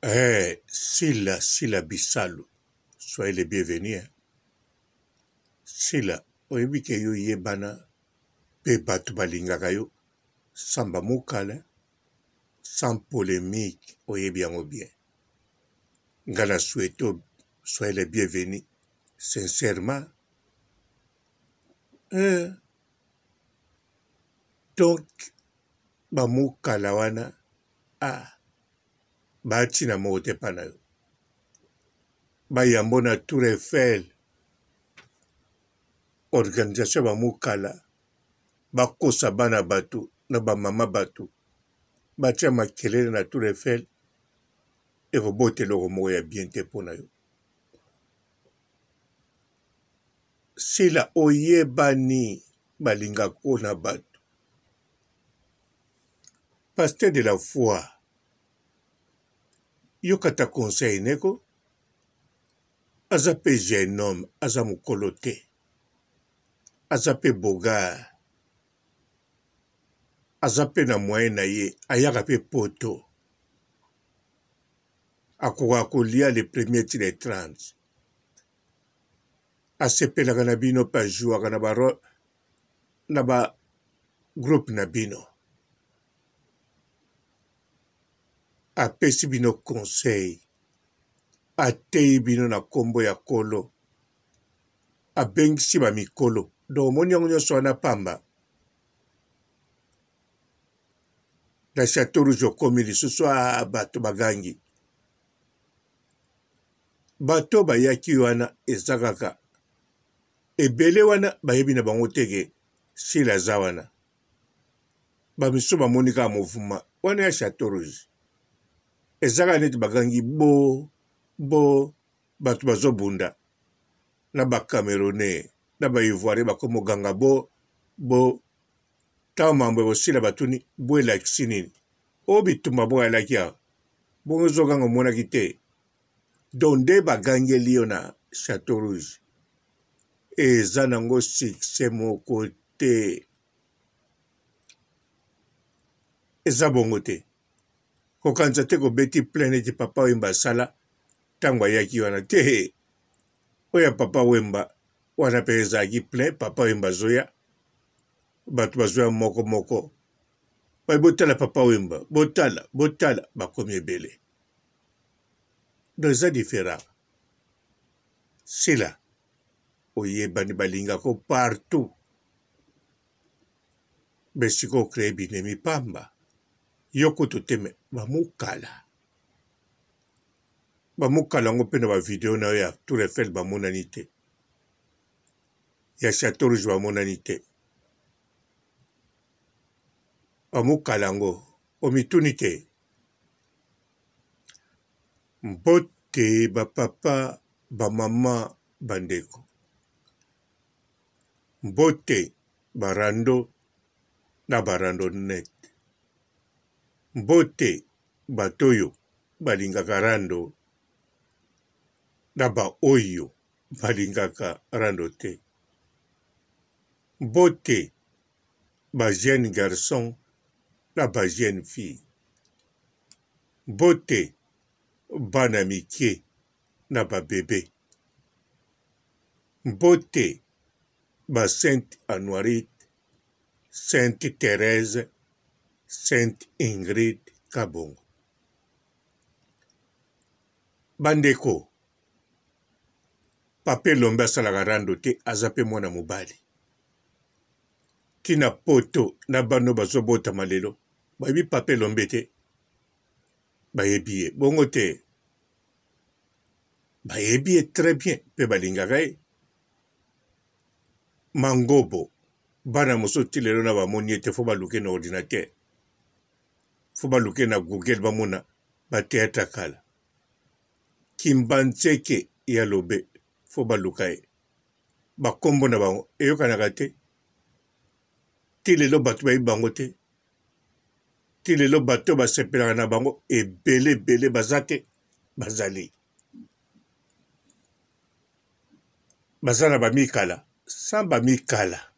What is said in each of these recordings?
Sila Bissalo, soyez les bienvenus. Hein. Sila, oyebi ke yo yebana, pe batu balingaka yo, samba mukala, sans polémique, oyebi yango bien. Ngana souhaito, soyez les bienvenus, sincèrement. Donc, bamukala wana, batina mote pana yo. Bayambona Tour Eiffel, organisation bamukala, bakosa bana batu, na bamama batu, batia makelele na Tour Eiffel, ekobotela moko ya bien te mpona yo. Sila oyebani balingako na bato. Pasteur de la foi, yokata conseil neko, aza pe jeune homme, aza mokolo te, aza pe bogar, aza pe na moyen na ye, ayaka pe poto, akoka kolia le premier ti les 30. Asepelaka na bino pa jouaka na ba groupe na bino. Apesi bino conseil, atei bino na kombo ya kolo, abengisi bamikolo, donc omoni yango nyonso wana pamba. Na Château Rouge okomi lisusu bato bagangi. Bato bayaki wana eza kaka ebele wana bayebi na bango teke Sila aza wana. Bamisu bamoni kaka mouvement wana ya Château Rouge. Ezaka neti bagangi bo bato bazobunda na bacamerounais na baivoirien bakomi oganga bo ntango mambo ebosila batuni bo elakisi nini oyo bitumba bo alaki awa bongo ezokanga omonaki te. Donc nde bagangeli yo na Château Rouge eza nango succès moko te, eza bongo te. Kokanisa te kobeti plaine eti papa Wemba asala ntango ayaki wana te. Oyo papa Wemba wana mpe ezalaki plein, papa Wemba azoya bato bazoya moko bayi botala papa Wemba, botala bakomi ebele. Donc eza différent. Sila oyebani balingako partout, besiko okreye binemi pamba yokutu teme bamukala yango mpe na bavideo na yo ya Tour Eiffel bamonani te, ya Château Rouge bamonani te. Bamukala yango omituni te. Mbote bapapa bamama bandeko, mbote barando na barando net, mbote batoyo balingaka rando na baoyo balingaka rando te, mbote ba jeune garçon na ba jeune fille, mbote bana mike na ba bebe, mbote ba Sainte Anoirite, Sainte Thérèse, Sainte Ingrid Kabongo. Bandeko, papa Elombe asalaka rando te, aza pe mwana mobali. Tina poto na bano bazobotama lelo, bayebi papa Elombe te, bayebi ye bongo te, bayebi ye très bien, pe balingaka ye. Mangobo, bana moso ti lelo na bamoni ete fo baluke na ordinateur, fo baluke na Google bamona bateatre kala. Kimbanzeke ya lobe fo baluka ye, bakombo na bango eyokanaka te. Ti lelo bato bayebi bango te, ti lelo bato basepelaka na bango ebele baza te, bazali baza na bamikala sans bamikala.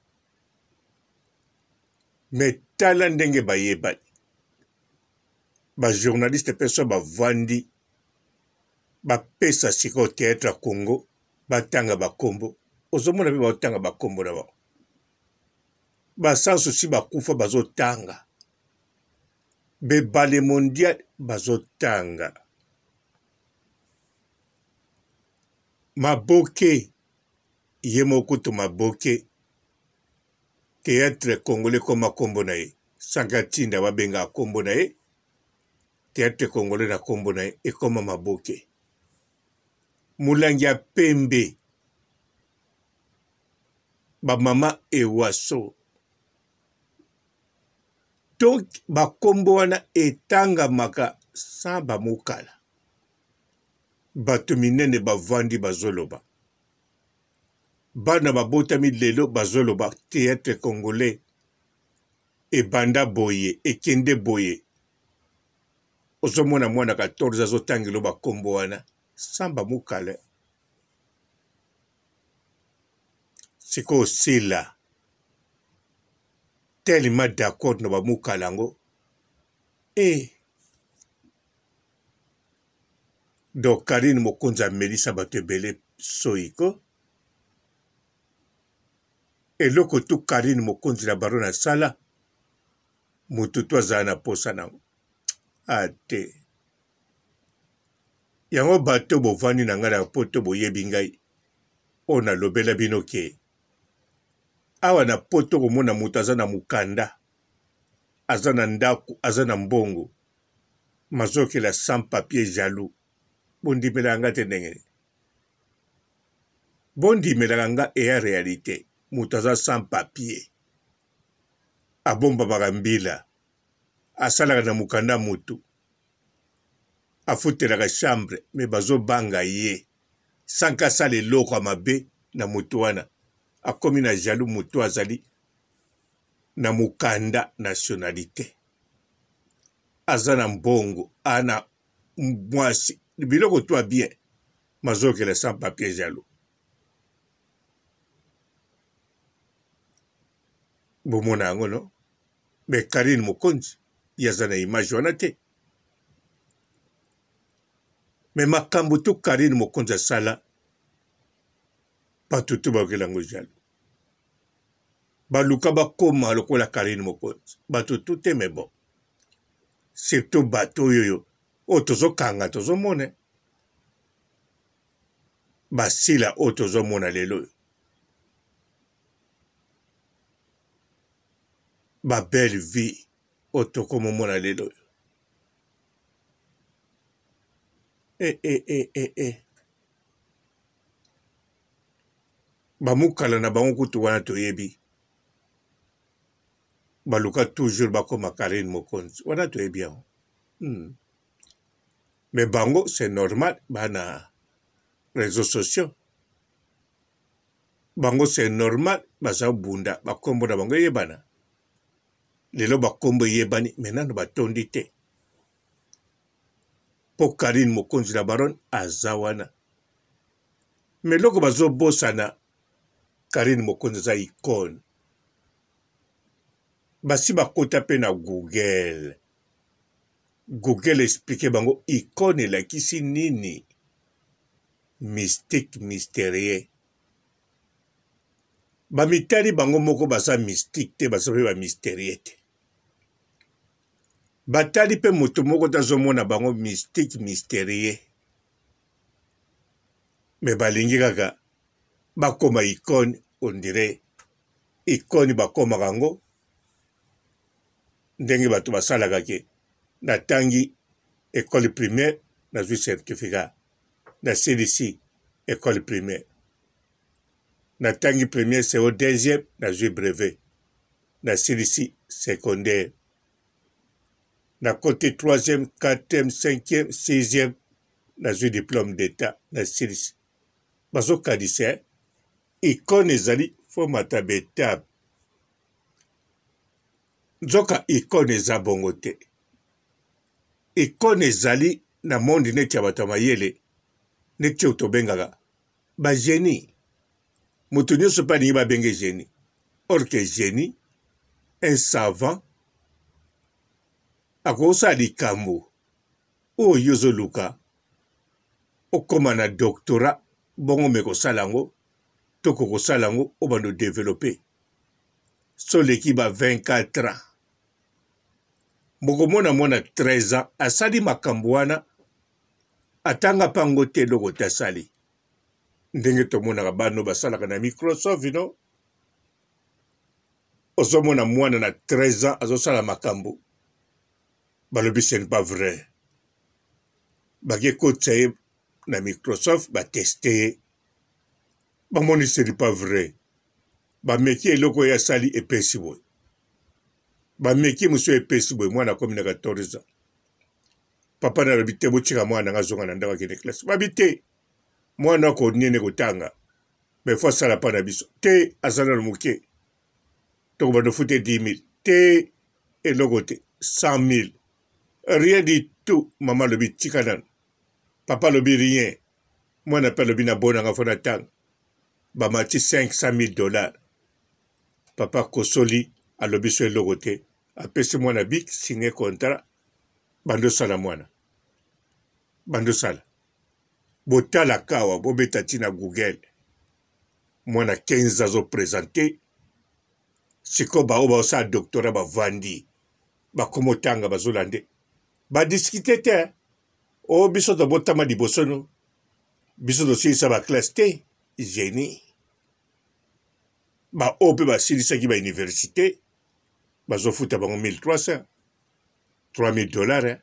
Me tala ndenge bayebani, ba journaliste mpe so bavandi bapesa sikoyo théâtre ya Congo batanga bakombo ozomona mpe baotanga bakombo na bango basansu si bakufa bazotanga bebale mondial bazotanga Maboke ye moko to Maboke théâtre congolais koma kombo na ye sanga tinda babenga kombo na ye théâtre congolais na kombo na ye ekoma Maboke Mulangi ya Pembe bamama Ewaso donc bakombo wana etangamaka sans bamokala bato minene bavandi bazoloba bana babotami lelo bazoloba théâtre congolais ebanda boye ekende boye ozomona mwana 14 azotangelo bakombo wana sans bamokala sikoyo sila tellement d'accord na bamokala yango donc Karine Mokonzi amelisa bato ebele soiko eloko tu Karine Mokonzi na baro na sala motu tu azala na posa nango ate yango bato bovandi na ngai na poto boyebi ngai oyo nalobela bino ke awa na poto komona moto aza na mokanda aza na ndako aza na mbongo mazokela sans papier jaloux bondimelaka nga te ndenge bondimelaka nga eya réalité moto aza sans papier abombamaka mbila asalaka na mokanda motu afutelaka chambre me bazobanga ye sanka asala eloko ya mabe na motu wana akomi na jaloux motu azali na mokanda nationalité aza na mbongo ana mwasi biloko to bien mazokela sans papier jaloux bomona yango no me Karine Mokonzi yaza na image wana te me makambo to Karine Mokonzi asala bato to bakela yango jaloux baluka bakoma lokola Karine Mokonzi bato to te me bon surtout bato oyo oyo tozokanga tozomona basila oyo tozomona lelo babelle vie oyo tokomomona lelo bamokala na bango kutu wana toyebi baluka toujours bakoma Karine Mokonzi wana toyebi yango mais bango c'est normal bana réseaux sociaux bango c'est normal baza bunda bakombo na bango eyebana lelo bakombo eyebani me nano batondi te mpo Karine Mokonzi na baron aza wana me loko bazobosana Karine Mokonzi aza icône basi bakota mpe na Google explike bango icône elakisi nini mystique mystérieux bamitali bango moko baza mystique te baza mpe bamystérieux te batali mpe moto moko tazomona bango mystique mystérieux me balingi kaka bakoma icône on dirait icône bakomaka yango ndenge bato basalaka ke natangi école primaire nazwi certificat nasilisi école primaire natangi première CO deuxième nazwi brevet nasilisi secondaire nakoti troisième quatrième cinquième sixième nazwi diplôme d'état nasilisi bazokanisa icône ezali fomata betabe nzoka icône eza bongo te icône ezali na monde neti ya bato ya mayele neti oyo tobengaka bagénie moto nyonso mpe alingi babenge génie or que génie un savant akosala likambo oyo ozoluka okoma na doctorat bongo me kosala yango to kokosala yango obando développer so leki ba 24 ans mokomona mwana 13 ans asali makambo wana atanga pango te eloko te asali ndenge tomonaka bano basalaka na Microsoft no ozomona mwana na 13 ans azosala makambo balobi ce n'est pas vrai bake kotisa ye na Microsoft bateste ye bamoni ce n'est pas vrai bameki eloko ye asali epesi boye bameki mosu epesi boye mwana akomi na 14 ans papa nalobi te botika mwana nga azonga na ndako akende classe babi te mwana akonene kotanga me fo asala mpa na biso te azala na moke tokobanda fute 10 000 te eloko te 100 000 rien du tout mama lobi tika nano papa lobi rien mwana mpe alobi na bonanga fo na tanga bamati $500,000 papa kosoli alobi so eloko te apesi mwana bik signe contrat bandosala mwana bandosala botala kawa bobeta ntina google mwana 15 azopresente siko bao baosala doctorat bavandi bakomotanga bazolande badiskite te o biso tobotama liboso no biso tosilisa baklasse te génie bao mpe basilisaki bauniversité bazofuta bango 1300 $3,000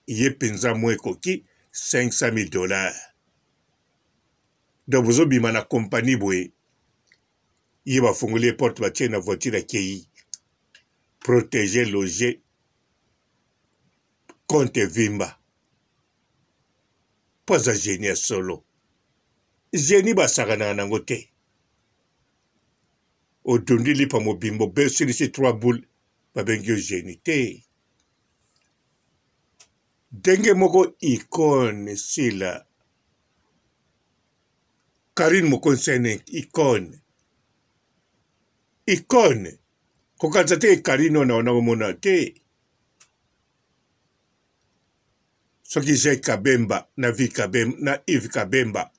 ye mpenza mo ekoki $500,000 donc bozobima na kompani boye ye bafungoli porte batie na voiture akei protéger loger compte vimba mpo aza génie ya solo génie basakanaka nango te odundi lipa mobimbo besilisi 3 boule babengi yo génie te ndenge moko icone sila Karine Mokonsene icone kokanisa te Karine ona omona te soki Jay Kabemba na Vi Kabemba na Yves Kabemba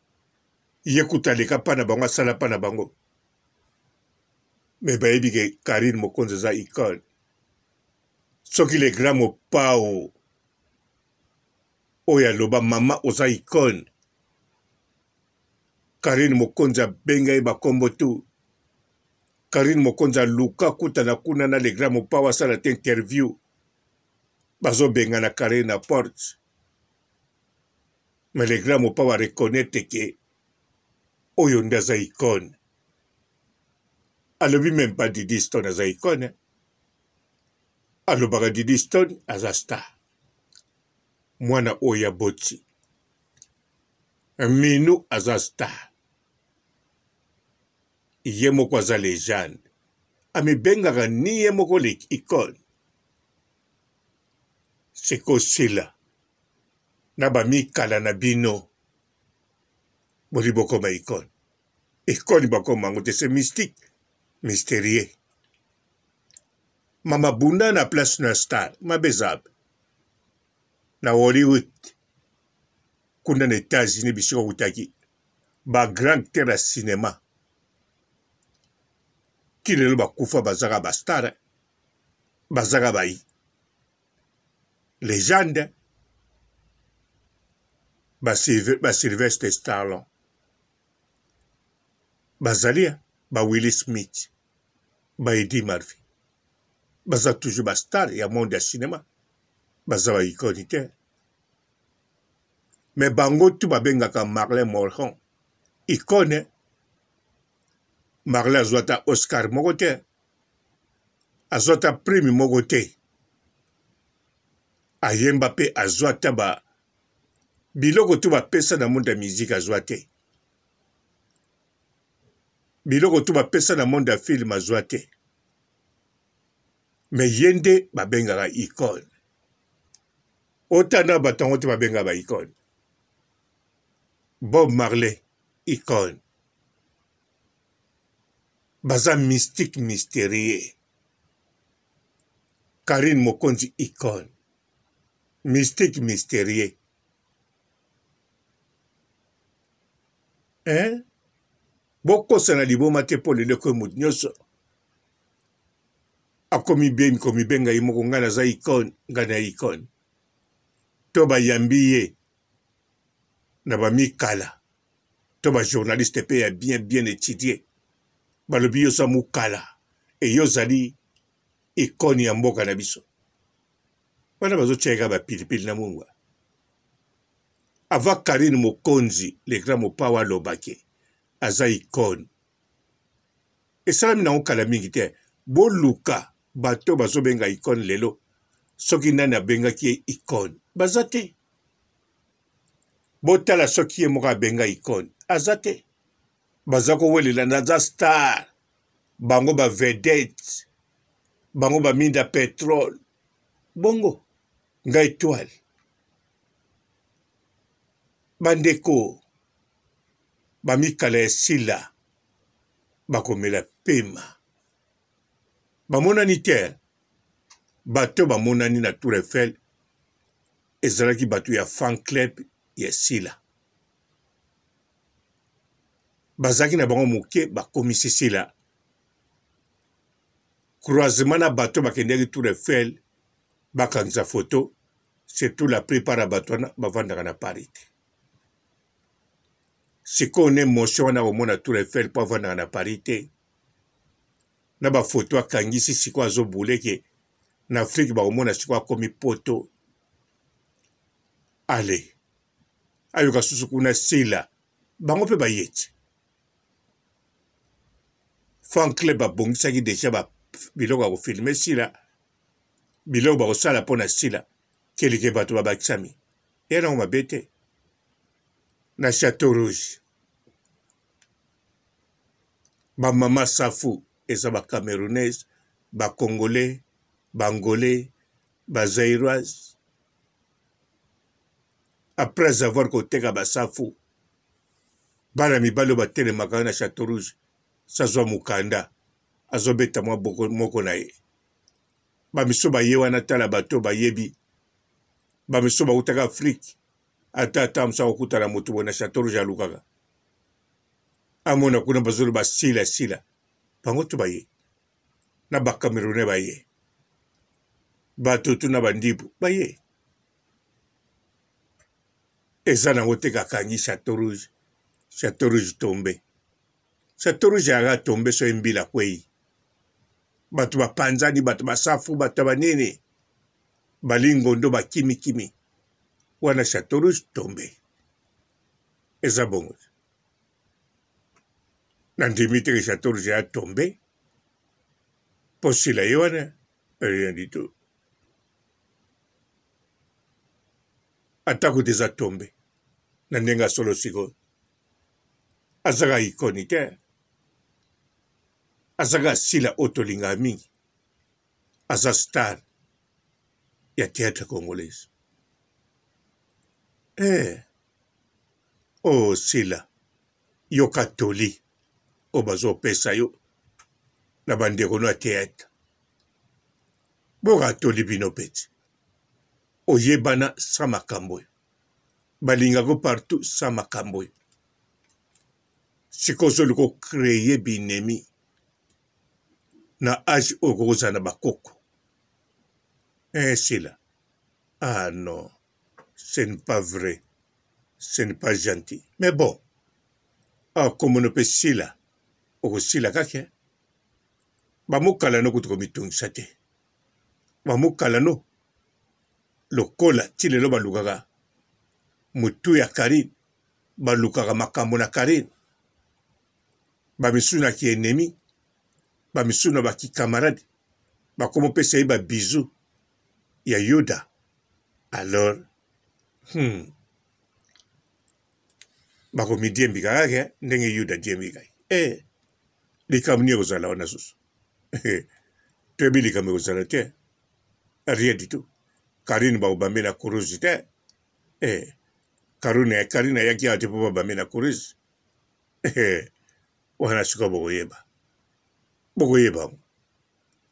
ye kutaleka mpa na bango asala mpa na bango me bayebi ke Karine Mokonzi aza icone soki le grand mopao oyo aloba mama oza icone Karine Mokonzi abenga ye bakombo tu Karine Mokonzi aluka kutana kuna na le grand mopao asala te interview bazobenga na Karine na porte mais le grand mopao a reconnaître ke oyo nde aza icone alobi même pas Didi Stone aza icone alobaka Didi Stone aza star mwana oyo aboti Minu aza star ye moko aza légende amibengaka ni ye moko le icone sekosila na bamikala na bino boli bokoma icone icone bakoma yango te c'est mystique mystérieux mama bunda na place na star mabezabe na Hollywood kuna na États-Unis bisika okutaki bagrand acteur ya cinéma kini lelo bakufa bazaka bastar bazaka bai légende Sylvester Stallone bazali Will Smith Eddie Murphy baza toujours bastar ya monde ya cinéma baza baikoni te me bango tu babengaka Marlon Morgan icone Marlon azwata Oscar moko te azwata prime moko te ayemba mpe azwata biloko tu bapesa na monde ya musique azwa te biloko tu bapesa na monde ya film azwa te me ye nde babengaka icone otanda bato yango te babengaka baicone Bob Marley icone baza mystique mystérieux Karine Mokonzi icone mystique mystérieux bokosa na liboma te mpo lelo koye moto nyonso akomi be ngai moko ngai naza ikone ngai na ikone to bayambi ye na bamikala to bajournaliste mpe ya bien étudié balobi yo za mokala eyo ozali ikone ya mboka na biso wana bazotyaka bapilipili na mungwa ava Karine Mokonzi le grand mopawa alobaki aza ikone esalami nango kala mingi te boluka bato bazobenga ikone lelo soki nani abengaki ye ikone baza te botala soki ye moko abenga ikone aza te baza kowelela naza star bango bavedete bango baminda petrole bongo nga étoile bandeko bamikala esila bakomela pema bamonani te bato bamonani na Tour Eiffel ezalaki bato ya fan club ya sila bazalaki na bango moke bakomisi sila croisement na bato bakendaki Tour Eiffel bakanisa foto surtout la plupart ya bato wana bavandaka na Paris te sikoyo na émotion wana komona Tour Eiffel mpo avandaka na Paris te na bafoto akangisi sikoyo azobuleke na Afrique bakomona sikoyo akomi poto ale ayoka susu kuna sila bango mpe bayeti fan club babongisaki deja biloko ya kofilme sila biloko bakosala mpo na sila kelike bato babakisami eya nango mabe te na Château Rouge bamama safu eza bacamerounaise bacongolais bangolais bazairoise après avoir koteka basafu bana mibali oyo batelemaka na Château Rouge sazwa mokanda azobeta mwa moko na ye bamiso baye wana tala bato bayebi bamiso bautaka Afrique ata mosa kokutana moto boye na Château Rouge alukaka amona kuna bazoloba sila bango to baye na bacamerounais baye bato tu na bandibu baye eza nango te kakangi Château Rouge tombe Château Rouge yaka tombe so embila kwei bato bapanzani bato basafu bato banini balingondo bakimikimi wana Château Rouge tombe eza bongo na ndimi te ke Château Rouge ya tombe mpo sila ye wana rien du tout atako te eza tombe na ndenge asolo sikoyo azaka ikoni te azaka sila oyo tolingaka mingi aza star ya théâtre congolaise oh sila yoka toli oyo bazopesa yo na bandeko no ya théâtre boka toli bino peti oyebana sa makambo oyo balingako partout sa makambo oyo sikoyo ozoli kocreye binemi na age oyo kokozala na bakoko sila ah non ce n'est pas vrai ce n'est pas gentil mais bon komono mpe sila okosila kaka bamokala no kuta komitungisa te bamokala no lokola ti lelo balukaka motu ya Karine balukaka makambo na Karine bamisu na kienemi bamisu na bakikamarade bakomopesa ye babizu ya Yuda alors bakomidiembika kaka ndenge Yuda diembika likambo nini ekozala wana susu toyebi likambo ekozala te rien du tout Karine bakobambe na kuruzi te Karine ayaki awa te mpo babambe na kuruzi wana sikoyo bokoyeba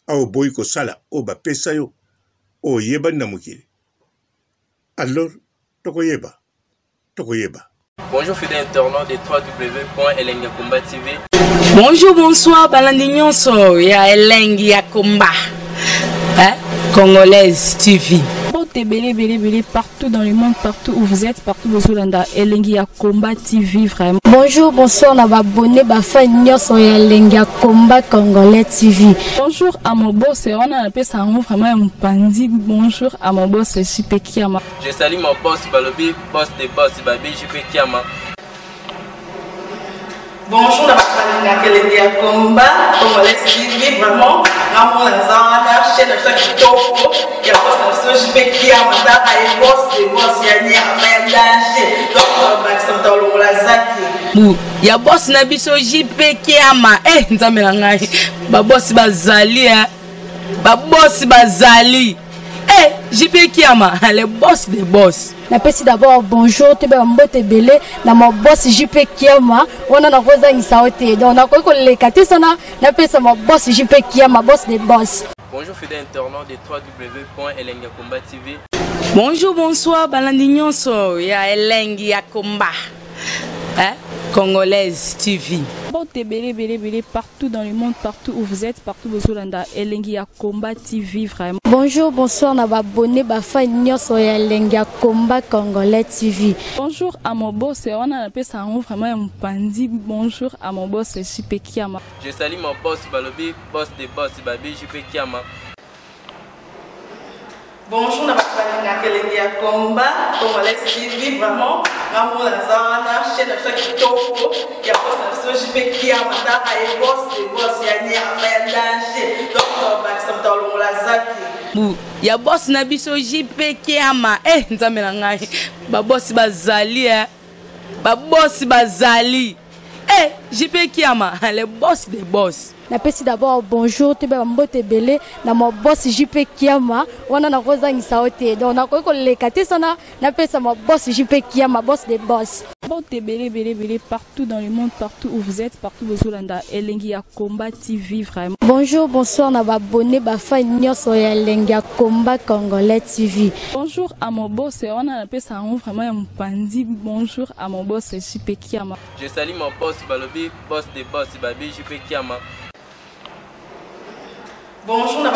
awo boyi kosala oyo bapesa yo oyo oyebani na mokili alors tokoyeba Bonjour fidèles internautes de www.elengiakomba TV. Bonjour, bonsoir, balandi nyonso ya Elengi ya Komba, Congolaise TV. Belé partout dans le monde, partout où vous êtes, partout où vous êtes, Elengi ya Komba TV vraiment. Bonjour, bonsoir, na abonné bafa nyonso ya Elengi ya Komba Congolais TV. Bonjour à mon boss, on a appelé ça vraiment un pandi. Bonjour à mon boss, JP Kiama. Je salue mon boss Balobi, boss de boss Babi, JP Kiama. Bonjour, na Elengi ya Komba Congolais TV vraiment. Namo na zana chaîne de chaque topo. Ya boss na JP Kiama, ta ay boss de boss ya ni amandaje. Donc Maxime Tolo la zaki. Ya boss na biso JP Kiama. Nzambe na ngai. Ba boss bazali ba boss bazali. JP Kiama, le boss des boss. Napesi d'abord bonjour, te ba mbote belé na mon boss JP Kiama. On a na rosa ngisaote. Donc na ko le kati sana napesa mon boss JP Kiama, boss des boss. Bonjour fidèles internautes de www.elengiakomba TV. Bonjour, bonsoir, balandi nyonso ya Elengi ya Komba, Congolaise TV. Belé partout dans le monde, partout où vous êtes, partout où vous êtes, Elengi ya Komba TV vraiment. Bonjour, bonsoir, na abonné bafa nyonso ya Elengi ya Komba Congolais TV. Bonjour à mon boss, on a appelé ça vraiment un pandi. Bonjour à mon boss, JP Kiama. Je salue mon boss Balobi, boss de boss Babi, JP Kiama. Bonjour, na Elengi ya Komba Congolais TV vraiment. Namo na zana chaîne de chaque topo. Ya boss na JP Kiama, ta ay boss de boss ya ni amandaje. Donc Maxime Tolo la zaki. Ya boss na biso JP Kiama. Nzambe na ngai. Ba boss bazali ba boss bazali. JP Kiama, le boss des boss. Napesi d'abord bonjour, te ba mbote belé na mon boss JP Kiama. On a na rosa ngisaote. Donc na ko le kati sana napesa mon boss JP Kiama, boss des boss. Belé partout dans le monde, partout où vous êtes, partout où vous êtes, Elengi ya Komba TV vraiment. Bonjour, bonsoir, na abonné bafa nyonso ya Elengi ya Komba Congolais TV. Bonjour à mon boss, on a appelé ça vraiment un pandi. Bonjour à mon boss, JP Kiama. Je salue mon boss Balobi, boss de boss Babi, JP Kiama. Bonjour, na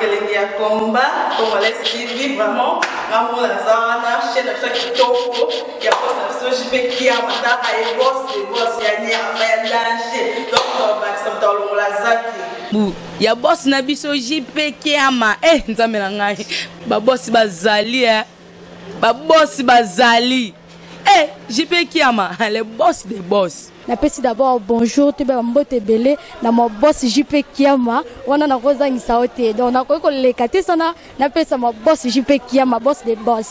Elengi ya Komba Congolais TV vraiment. Namo na zana chaîne de chaque topo. Ya boss na JP Kiama, ta ay boss de boss ya ni amandaje. Donc Maxime Tolo la zaki. Ya boss na biso JP Kiama. Nzambe na ngai. Ba boss bazali ba boss bazali. JP Kiama, le boss des boss. Napesi d'abord bonjour, te ba mbote belé na mon boss JP Kiama. On a na rosa ngisaote. Donc na ko le kati sana napesa mon boss JP Kiama, boss des boss.